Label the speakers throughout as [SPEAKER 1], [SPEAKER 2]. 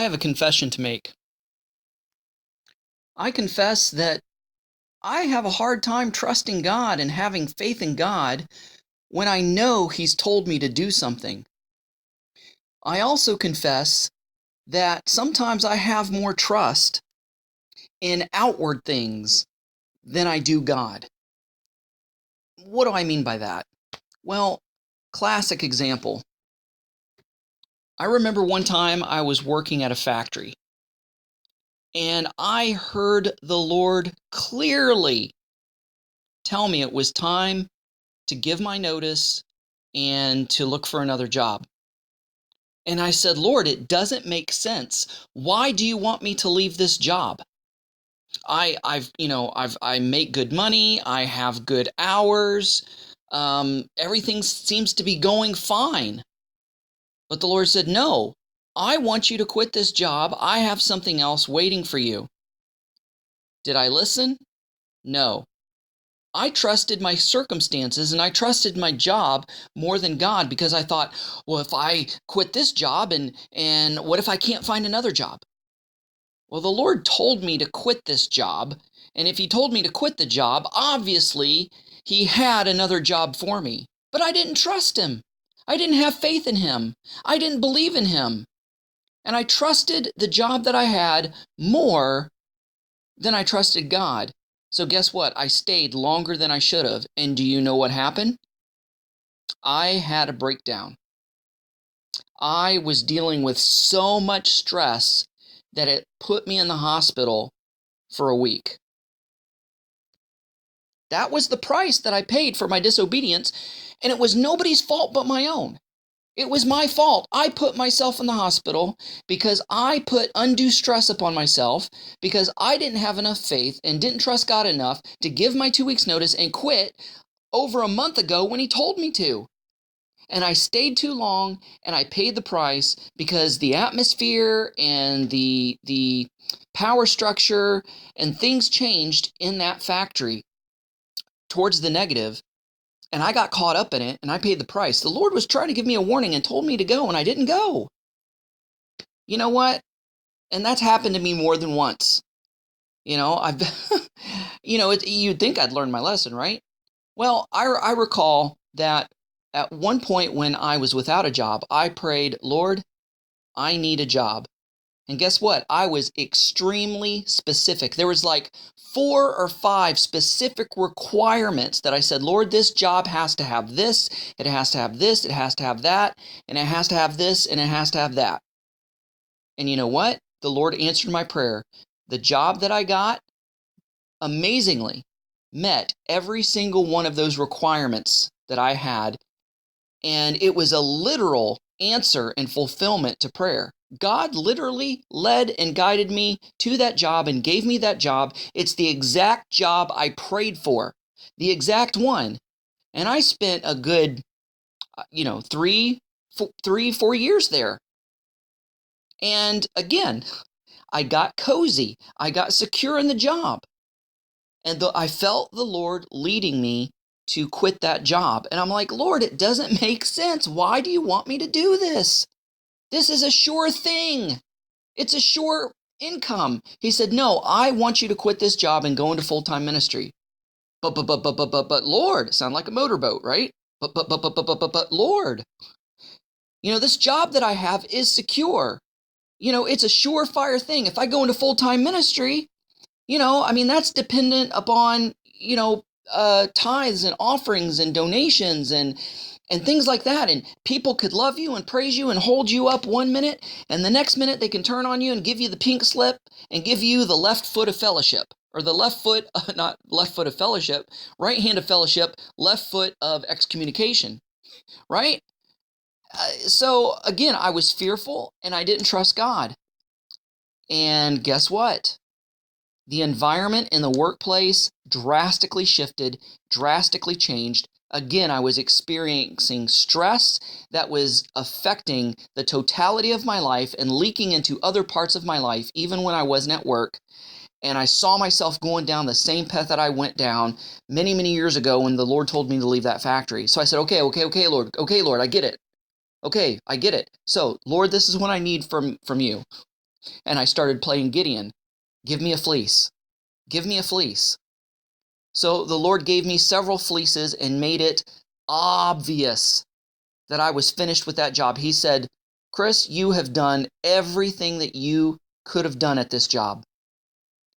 [SPEAKER 1] I have a confession to make. I confess that I have a hard time trusting God and having faith in God when I know He's told me to do something. I also confess that sometimes I have more trust in outward things than I do God. What do I mean by that? Well, classic example. I remember one time I was working at a factory, and I heard the Lord clearly tell me it was time to give my notice and to look for another job. And I said, Lord, it doesn't make sense. Why do you want me to leave this job? I make good money. I have good hours. Everything seems to be going fine. But the Lord said, no, I want you to quit this job. I have something else waiting for you. Did I listen? No. I trusted my circumstances and I trusted my job more than God, because I thought, well, if I quit this job and what if I can't find another job? Well, the Lord told me to quit this job, and if He told me to quit the job, obviously He had another job for me. But I didn't trust Him. I didn't have faith in Him. I didn't believe in Him. And I trusted the job that I had more than I trusted God. So guess what? I stayed longer than I should have. And do you know what happened? I had a breakdown. I was dealing with so much stress that it put me in the hospital for a week. That was the price that I paid for my disobedience, and it was nobody's fault but my own. It was my fault. I put myself in the hospital because I put undue stress upon myself, because I didn't have enough faith and didn't trust God enough to give my 2 weeks notice and quit over a month ago when He told me to. And I stayed too long, and I paid the price because the atmosphere and the power structure and things changed in that factory towards the negative, and I got caught up in it, and I paid the price. The Lord was trying to give me a warning and told me to go, and I didn't go. You know what? And that's happened to me more than once. I've, you'd think I'd learned my lesson, right? Well, I recall that at one point when I was without a job, I prayed, Lord, I need a job. And guess what? I was extremely specific. There was like 4 or 5 specific requirements that I said, Lord, this job has to have this, it has to have this, it has to have that, and it has to have this, and it has to have that. And you know what? The Lord answered my prayer. The job that I got, amazingly, met every single one of those requirements that I had. And it was a literal answer and fulfillment to prayer. God literally led and guided me to that job and gave me that job. It's the exact job I prayed for, the exact one. And I spent a good, 4 years there. And again, I got cozy. I got secure in the job. And I felt the Lord leading me to quit that job. And I'm like, Lord, it doesn't make sense. Why do you want me to do this? This is a sure thing. It's a sure income. He said, no, I want you to quit this job and go into full-time ministry. But Lord, sound like a motorboat, right? But Lord, this job that I have is secure. It's a surefire thing. If I go into full-time ministry, that's dependent upon, tithes and offerings and donations and things like that. And people could love you and praise you and hold you up 1 minute, and the next minute they can turn on you and give you the pink slip and give you the left foot of fellowship, or the left foot, not left foot of fellowship, right hand of fellowship, left foot of excommunication, right? So again, I was fearful and I didn't trust God. And guess what? The environment in the workplace drastically shifted, drastically changed. Again, I was experiencing stress that was affecting the totality of my life and leaking into other parts of my life, even when I wasn't at work. And I saw myself going down the same path that I went down many, many years ago when the Lord told me to leave that factory. So I said, okay, Lord. Okay, Lord, I get it. Okay, I get it. So, Lord, this is what I need from you. And I started playing Gideon. Give me a fleece. Give me a fleece. So the Lord gave me several fleeces and made it obvious that I was finished with that job. He said, Kris, you have done everything that you could have done at this job.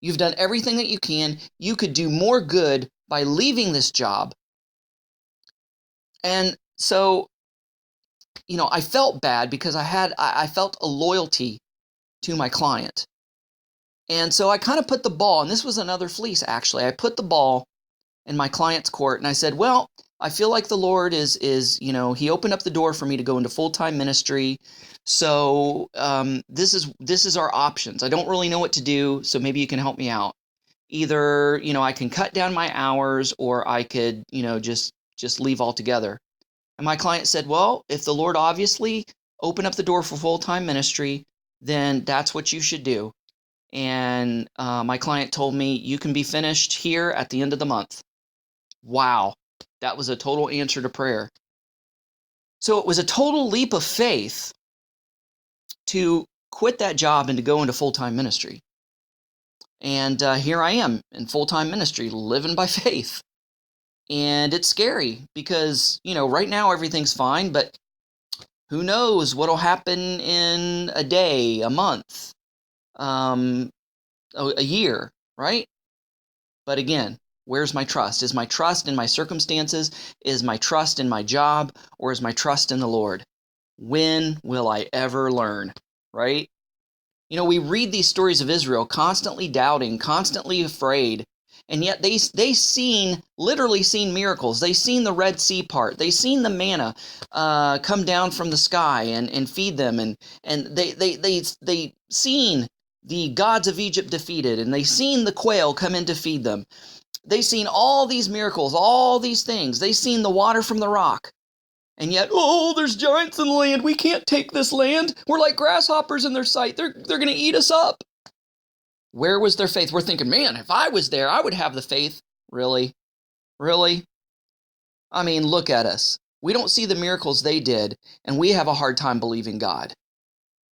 [SPEAKER 1] You've done everything that you can. You could do more good by leaving this job. And so, I felt bad because I felt a loyalty to my client. And so I kind of put the ball, and this was another fleece actually, I put the ball in my client's court and I said, well, I feel like the Lord is he opened up the door for me to go into full-time ministry. So this is our options. I don't really know what to do, so maybe you can help me out. Either, I can cut down my hours, or I could, just leave altogether. And my client said, well, if the Lord obviously opened up the door for full-time ministry, then that's what you should do. And my client told me, you can be finished here at the end of the month. Wow, that was a total answer to prayer. So it was a total leap of faith to quit that job and to go into full-time ministry. And here I am in full-time ministry, living by faith. And it's scary because, right now everything's fine, but who knows what'll happen in a day, a month, a year, right? But again, where's my trust? Is my trust in my circumstances? Is my trust in my job? Or is my trust in the Lord? When will I ever learn, right? We read these stories of Israel constantly doubting, constantly afraid, and yet they literally seen miracles. They seen the Red Sea part. They seen the manna come down from the sky and feed them, and they seen the gods of Egypt defeated, and they seen the quail come in to feed them. They seen all these miracles, all these things. They seen the water from the rock. And yet, there's giants in the land. We can't take this land. We're like grasshoppers in their sight. They're going to eat us up. Where was their faith? We're thinking, man, if I was there, I would have the faith. Really? Really? I mean, look at us. We don't see the miracles they did, and we have a hard time believing God.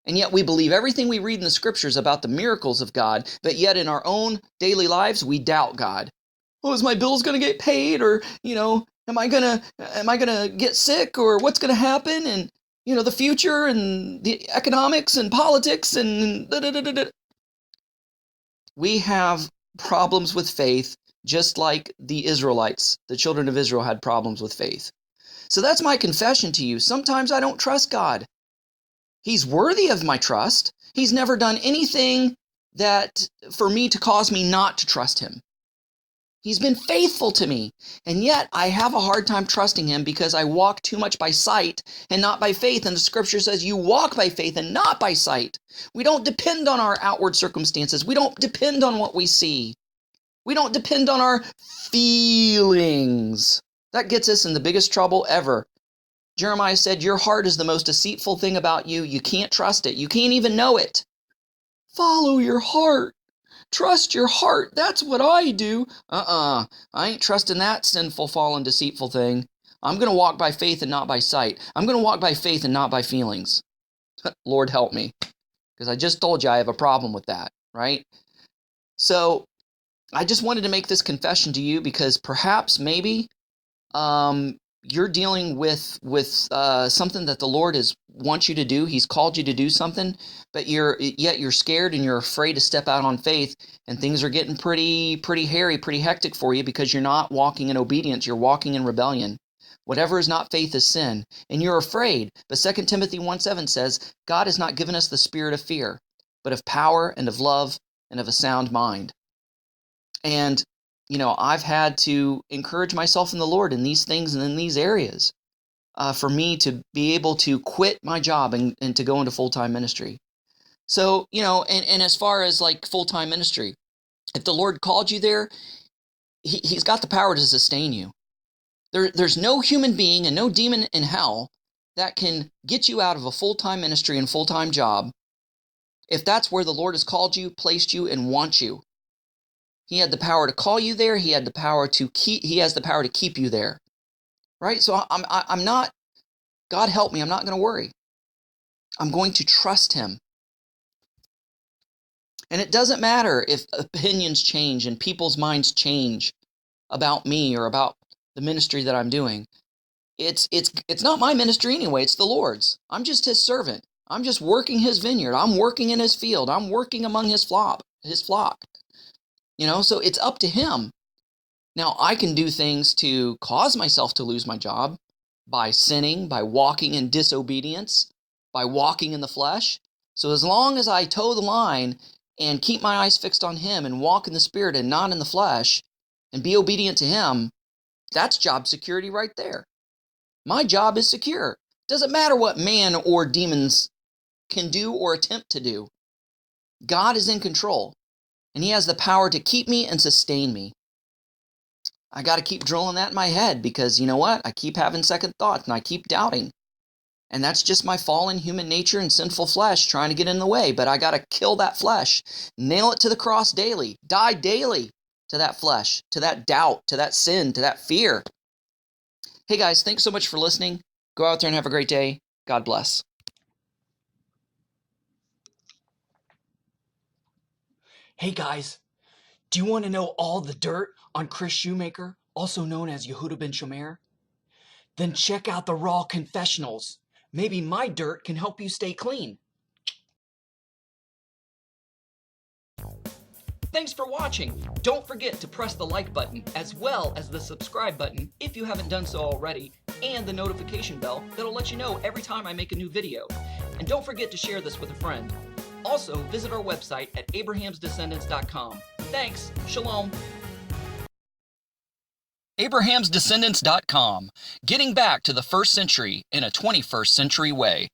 [SPEAKER 1] And yet we believe everything we read in the scriptures about the miracles of God, but yet in our own daily lives, we doubt God. Is my bills going to get paid? Or, am I gonna get sick? Or what's going to happen? And, the future and the economics and politics and da-da-da-da-da. We have problems with faith, just like the Israelites, the children of Israel, had problems with faith. So that's my confession to you. Sometimes I don't trust God. He's worthy of my trust. He's never done anything that for me to cause me not to trust him. He's been faithful to me, and yet I have a hard time trusting him because I walk too much by sight and not by faith. And the scripture says you walk by faith and not by sight. We don't depend on our outward circumstances. We don't depend on what we see. We don't depend on our feelings. That gets us in the biggest trouble ever. Jeremiah said, your heart is the most deceitful thing about you. You can't trust it. You can't even know it. Follow your heart. Trust your heart. That's what I do. I ain't trusting that sinful, fallen, deceitful thing. I'm going to walk by faith and not by sight. I'm going to walk by faith and not by feelings. Lord help me. Because I just told you I have a problem with that, right? So I just wanted to make this confession to you because perhaps maybe you're dealing with something that the Lord wants you to do. He's called you to do something, but yet you're scared and you're afraid to step out on faith, and things are getting pretty hairy, pretty hectic for you because you're not walking in obedience. You're walking in rebellion. Whatever is not faith is sin, and you're afraid. But 2 Timothy 1:7 says, God has not given us the spirit of fear, but of power and of love and of a sound mind. And I've had to encourage myself in the Lord in these things and in these areas for me to be able to quit my job and to go into full-time ministry. So, and as far as like full-time ministry, if the Lord called you there, he's got the power to sustain you. There's no human being and no demon in hell that can get you out of a full-time ministry and full-time job if that's where the Lord has called you, placed you, and wants you. He had the power to call you there. He has the power to keep you there. Right? So I'm not, God help me, I'm not going to worry. I'm going to trust him. And it doesn't matter if opinions change and people's minds change about me or about the ministry that I'm doing. It's not my ministry anyway, it's the Lord's. I'm just his servant. I'm just working his vineyard. I'm working in his field. I'm working among his flock. So it's up to him. Now, I can do things to cause myself to lose my job by sinning, by walking in disobedience, by walking in the flesh. So as long as I toe the line and keep my eyes fixed on him and walk in the Spirit and not in the flesh and be obedient to him, that's job security right there. My job is secure. Doesn't matter what man or demons can do or attempt to do. God is in control, and he has the power to keep me and sustain me. I got to keep drilling that in my head because you know what? I keep having second thoughts and I keep doubting. And that's just my fallen human nature and sinful flesh trying to get in the way. But I got to kill that flesh, nail it to the cross daily, die daily to that flesh, to that doubt, to that sin, to that fear. Hey guys, thanks so much for listening. Go out there and have a great day. God bless. Hey guys, do you want to know all the dirt on Kris Shoemaker, also known as Yehudah ben Shomeyr? Then check out the Raw Confessionals. Maybe my dirt can help you stay clean. Thanks for watching. Don't forget to press the like button as well as the subscribe button if you haven't done so already, and the notification bell that'll let you know every time I make a new video. And don't forget to share this with a friend. Also, visit our website at abrahamsdescendants.com. Thanks. Shalom. abrahamsdescendants.com. Getting back to the first century in a 21st century way.